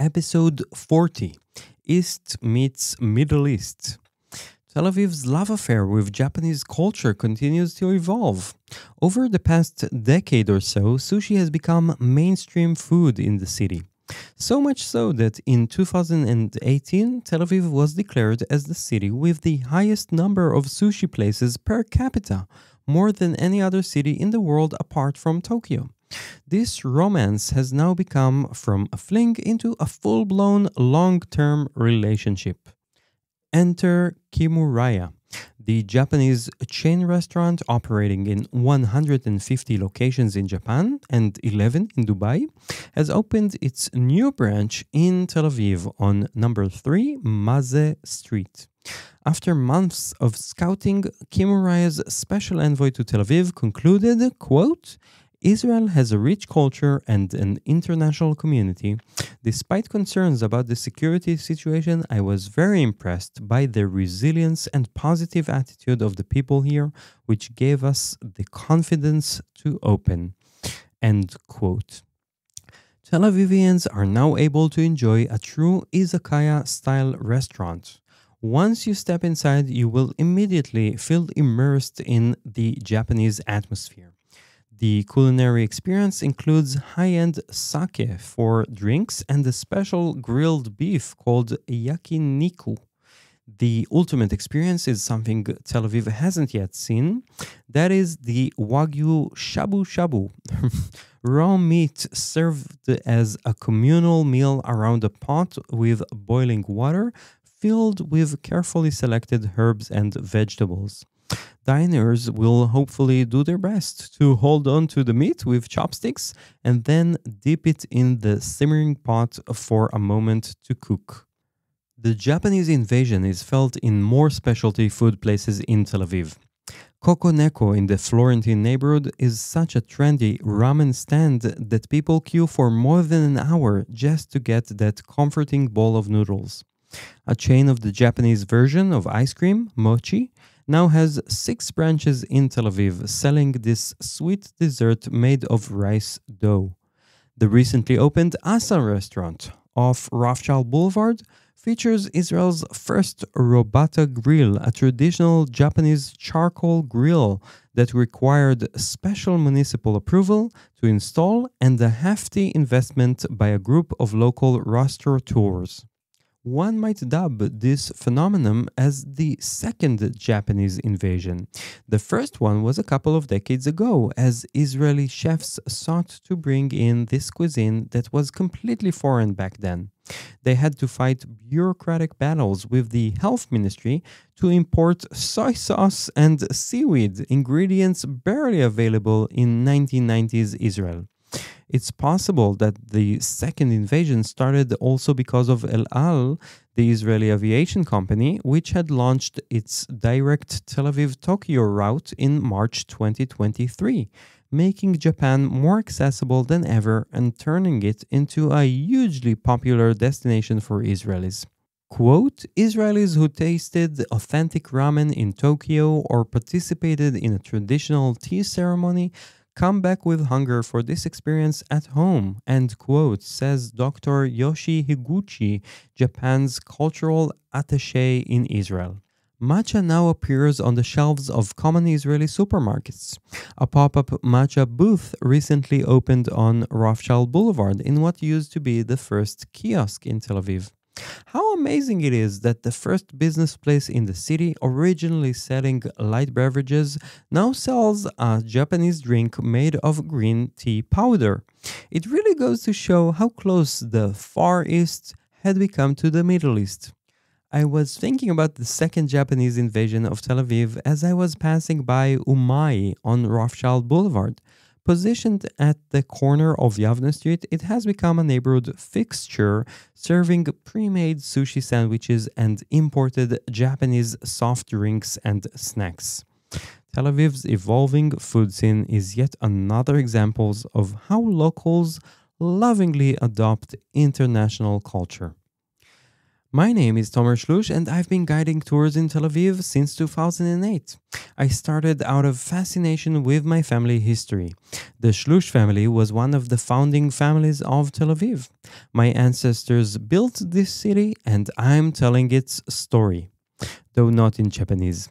Episode 40 East meets Middle East. Tel Aviv's love affair with Japanese culture continues to evolve. Over the past decade or so, sushi has become mainstream food in the city. So much so that in 2018, Tel Aviv was declared as the city with the highest number of sushi places per capita, more than any other city in the world apart from Tokyo. This romance has now become from a fling into a full-blown long-term relationship. Enter Kimuraya, the Japanese chain restaurant operating in 150 locations in Japan and 11 in Dubai, has opened its new branch in Tel Aviv on number 3 Maze Street. After months of scouting, Kimuraya's special envoy to Tel Aviv concluded, quote, Israel has a rich culture and an international community. Despite concerns about the security situation, I was very impressed by the resilience and positive attitude of the people here, which gave us the confidence to open. End quote. Tel Avivians are now able to enjoy a true izakaya-style restaurant. Once you step inside, you will immediately feel immersed in the Japanese atmosphere. The culinary experience includes high-end sake for drinks and a special grilled beef called yakiniku. The ultimate experience is something Tel Aviv hasn't yet seen. That is the Wagyu shabu shabu, raw meat served as a communal meal around a pot with boiling water filled with carefully selected herbs and vegetables. Diners will hopefully do their best to hold on to the meat with chopsticks and then dip it in the simmering pot for a moment to cook. The Japanese invasion is felt in more specialty food places in Tel Aviv. Coco Neko in the Florentine neighborhood is such a trendy ramen stand that people queue for more than an hour just to get that comforting bowl of noodles. A chain of the Japanese version of ice cream, mochi, now has 6 branches in Tel Aviv selling this sweet dessert made of rice dough. The recently opened Asa restaurant off Rothschild Boulevard features Israel's first robata grill, a traditional Japanese charcoal grill that required special municipal approval to install and a hefty investment by a group of local restaurateurs. One might dub this phenomenon as the second Japanese invasion. The first one was a couple of decades ago, as Israeli chefs sought to bring in this cuisine that was completely foreign back then. They had to fight bureaucratic battles with the health ministry to import soy sauce and seaweed, ingredients barely available in 1990s Israel. It's possible that the second invasion started also because of El Al, the Israeli aviation company, which had launched its direct Tel Aviv-Tokyo route in March 2023, making Japan more accessible than ever and turning it into a hugely popular destination for Israelis. Quote, Israelis who tasted authentic ramen in Tokyo or participated in a traditional tea ceremony come back with hunger for this experience at home, end quote, says Dr. Yoshi Higuchi, Japan's cultural attaché in Israel. Matcha now appears on the shelves of common Israeli supermarkets. A pop-up matcha booth recently opened on Rothschild Boulevard in what used to be the first kiosk in Tel Aviv. How amazing it is that the first business place in the city, originally selling light beverages, now sells a Japanese drink made of green tea powder. It really goes to show how close the Far East had become to the Middle East. I was thinking about the second Japanese invasion of Tel Aviv as I was passing by Umai on Rothschild Boulevard. Positioned at the corner of Yavne Street, it has become a neighborhood fixture, serving pre-made sushi sandwiches and imported Japanese soft drinks and snacks. Tel Aviv's evolving food scene is yet another example of how locals lovingly adopt international culture. My name is Tomer Shlush, and I've been guiding tours in Tel Aviv since 2008. I started out of fascination with my family history. The Shlush family was one of the founding families of Tel Aviv. My ancestors built this city, and I'm telling its story, though not in Japanese.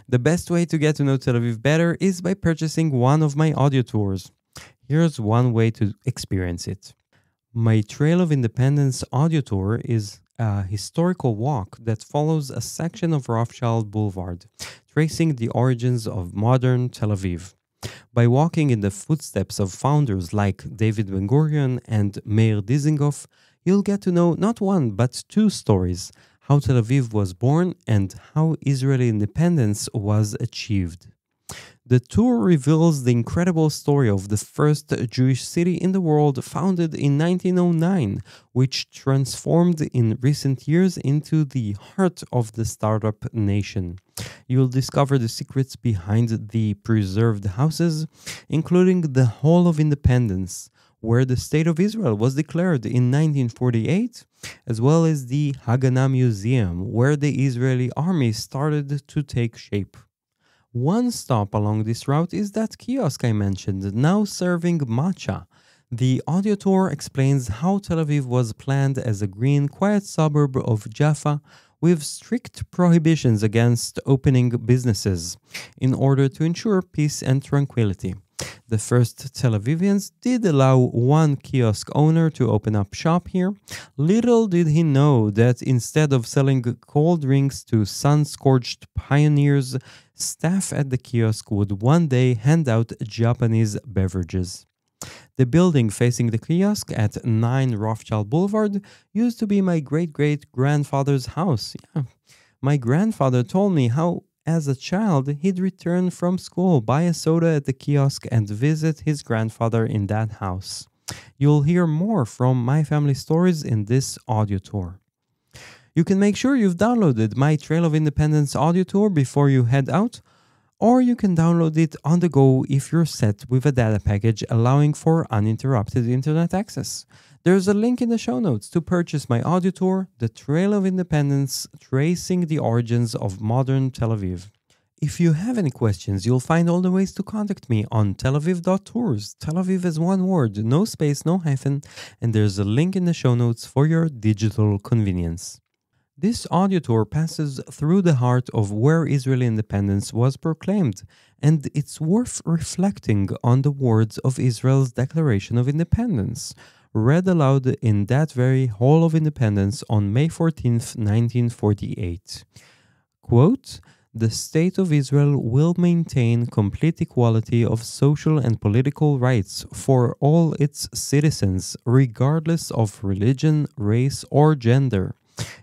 The best way to get to know Tel Aviv better is by purchasing one of my audio tours. Here's one way to experience it. My Trail of Independence audio tour is a historical walk that follows a section of Rothschild Boulevard, tracing the origins of modern Tel Aviv. By walking in the footsteps of founders like David Ben-Gurion and Meir Dizengoff, you'll get to know not one but two stories: how Tel Aviv was born and how Israeli independence was achieved. The tour reveals the incredible story of the first Jewish city in the world, founded in 1909, which transformed in recent years into the heart of the startup nation. You'll discover the secrets behind the preserved houses, including the Hall of Independence, where the State of Israel was declared in 1948, as well as the Haganah Museum, where the Israeli army started to take shape. One stop along this route is that kiosk I mentioned, now serving matcha. The audio tour explains how Tel Aviv was planned as a green, quiet suburb of Jaffa, with strict prohibitions against opening businesses in order to ensure peace and tranquility. The first Tel Avivians did allow one kiosk owner to open up shop here. Little did he know that instead of selling cold drinks to sun-scorched pioneers, staff at the kiosk would one day hand out Japanese beverages. The building facing the kiosk at 9 Rothschild Boulevard used to be my great-great-grandfather's house. Yeah. My grandfather told me how, as a child, he'd return from school, buy a soda at the kiosk, and visit his grandfather in that house. You'll hear more from my family stories in this audio tour. You can make sure you've downloaded my Trail of Independence audio tour before you head out, or you can download it on the go if you're set with a data package allowing for uninterrupted internet access. There's a link in the show notes to purchase my audio tour, The Trail of Independence, Tracing the Origins of Modern Tel Aviv. If you have any questions, you'll find all the ways to contact me on telaviv.tours. Tel Aviv is one word, no space, no hyphen, and there's a link in the show notes for your digital convenience. This audio tour passes through the heart of where Israeli independence was proclaimed, and it's worth reflecting on the words of Israel's Declaration of Independence, read aloud in that very Hall of Independence on May 14, 1948. Quote, "The State of Israel will maintain complete equality of social and political rights for all its citizens, regardless of religion, race, or gender.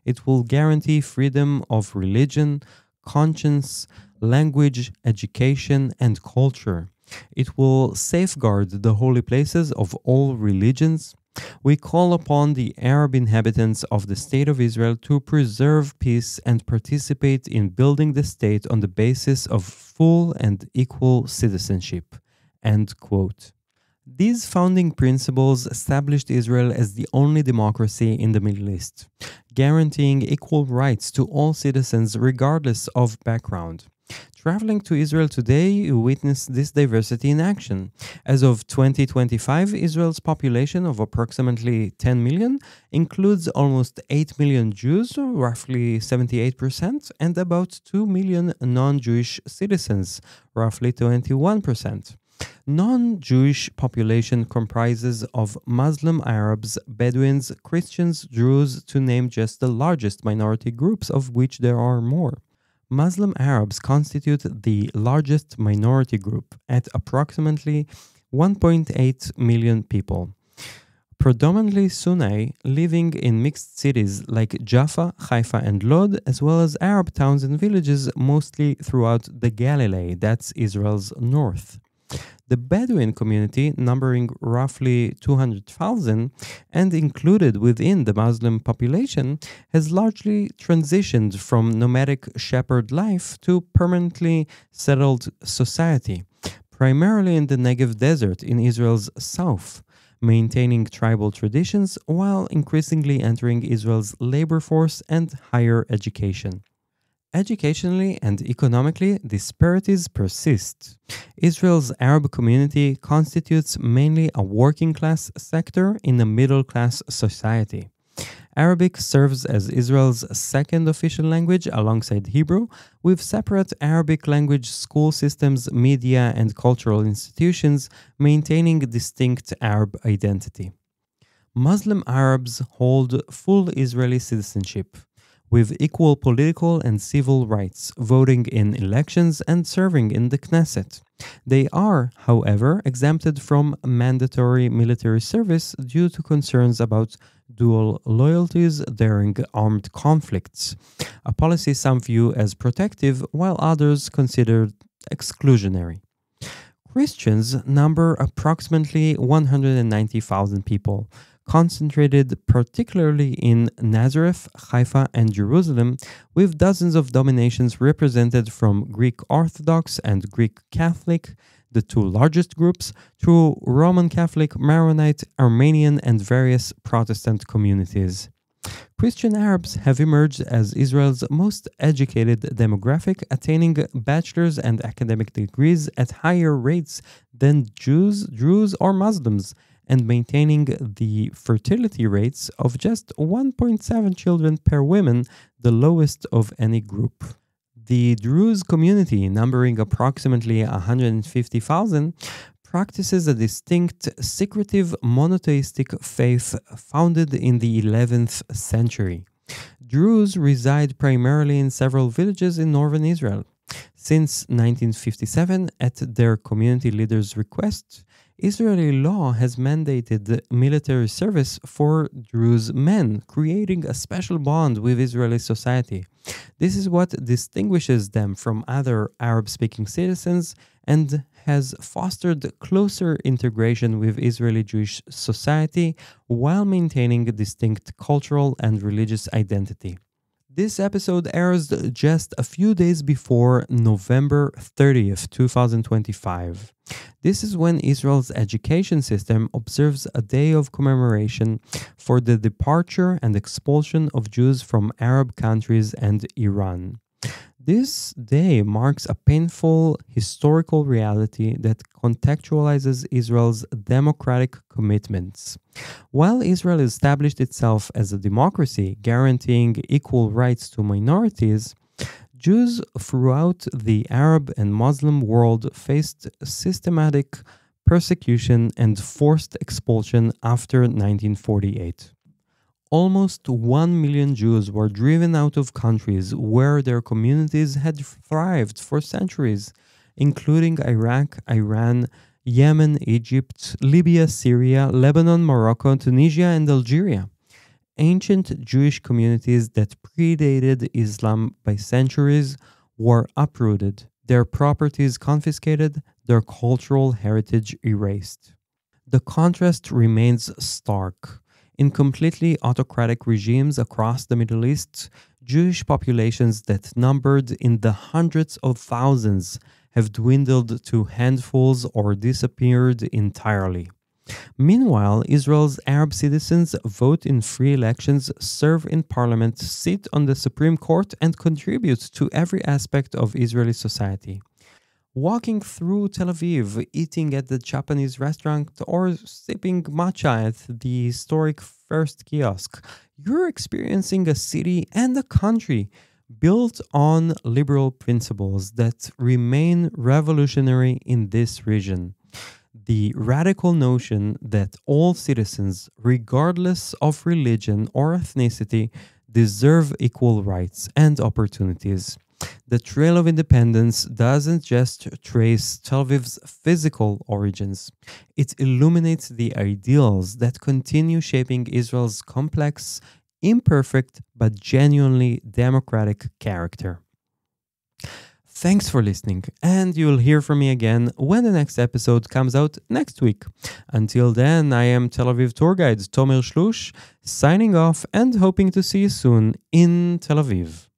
It will guarantee freedom of religion, conscience, language, education, and culture. It will safeguard the holy places of all religions. We call upon the Arab inhabitants of the State of Israel to preserve peace and participate in building the state on the basis of full and equal citizenship." End quote. These founding principles established Israel as the only democracy in the Middle East, guaranteeing equal rights to all citizens regardless of background. Traveling to Israel today, you witness this diversity in action. As of 2025, Israel's population of approximately 10 million includes almost 8 million Jews, roughly 78%, and about 2 million non-Jewish citizens, roughly 21%. Non-Jewish population comprises of Muslim Arabs, Bedouins, Christians, Druze, to name just the largest minority groups, of which there are more. Muslim Arabs constitute the largest minority group at approximately 1.8 million people. Predominantly Sunni, living in mixed cities like Jaffa, Haifa, and Lod, as well as Arab towns and villages mostly throughout the Galilee, that's Israel's north. The Bedouin community, numbering roughly 200,000 and included within the Muslim population, has largely transitioned from nomadic shepherd life to permanently settled society, primarily in the Negev desert in Israel's south. maintaining tribal traditions while increasingly entering Israel's labor force and higher education. Educationally and economically, disparities persist. Israel's Arab community constitutes mainly a working class sector in a middle class society. Arabic serves as Israel's second official language alongside Hebrew, with separate Arabic language school systems, media, and cultural institutions maintaining distinct Arab identity. Muslim Arabs hold full Israeli citizenship, with equal political and civil rights, voting in elections and serving in the Knesset. They are, however, exempted from mandatory military service due to concerns about dual loyalties during armed conflicts, a policy some view as protective while others consider exclusionary. Christians number approximately 190,000 people, concentrated particularly in Nazareth, Haifa, and Jerusalem, with dozens of denominations represented from Greek Orthodox and Greek Catholic, the two largest groups, to Roman Catholic, Maronite, Armenian, and various Protestant communities. Christian Arabs have emerged as Israel's most educated demographic, attaining bachelor's and academic degrees at higher rates than Jews, Druze, or Muslims, and maintaining the fertility rates of just 1.7 children per woman, the lowest of any group. The Druze community, numbering approximately 150,000, practices a distinct, secretive, monotheistic faith founded in the 11th century. Druze reside primarily in several villages in northern Israel. Since 1957, at their community leaders' request, Israeli law has mandated military service for Druze men, creating a special bond with Israeli society. This is what distinguishes them from other Arab-speaking citizens and has fostered closer integration with Israeli Jewish society while maintaining a distinct cultural and religious identity. This episode airs just a few days before November 30th, 2025. This is when Israel's education system observes a day of commemoration for the departure and expulsion of Jews from Arab countries and Iran. This day marks a painful historical reality that contextualizes Israel's democratic commitments. While Israel established itself as a democracy, guaranteeing equal rights to minorities, Jews throughout the Arab and Muslim world faced systematic persecution and forced expulsion after 1948. Almost 1 million Jews were driven out of countries where their communities had thrived for centuries, including Iraq, Iran, Yemen, Egypt, Libya, Syria, Lebanon, Morocco, Tunisia, and Algeria. Ancient Jewish communities that predated Islam by centuries were uprooted, their properties confiscated, their cultural heritage erased. The contrast remains stark. In completely autocratic regimes across the Middle East, Jewish populations that numbered in the hundreds of thousands have dwindled to handfuls or disappeared entirely. Meanwhile, Israel's Arab citizens vote in free elections, serve in parliament, sit on the Supreme Court, and contribute to every aspect of Israeli society. Walking through Tel Aviv, eating at the Japanese restaurant, or sipping matcha at the historic first kiosk, you're experiencing a city and a country built on liberal principles that remain revolutionary in this region. The radical notion that all citizens, regardless of religion or ethnicity, deserve equal rights and opportunities. The Trail of Independence doesn't just trace Tel Aviv's physical origins. It illuminates the ideals that continue shaping Israel's complex, imperfect, but genuinely democratic character. Thanks for listening, and you'll hear from me again when the next episode comes out next week. Until then, I am Tel Aviv tour guide Tomer Shlush, signing off and hoping to see you soon in Tel Aviv.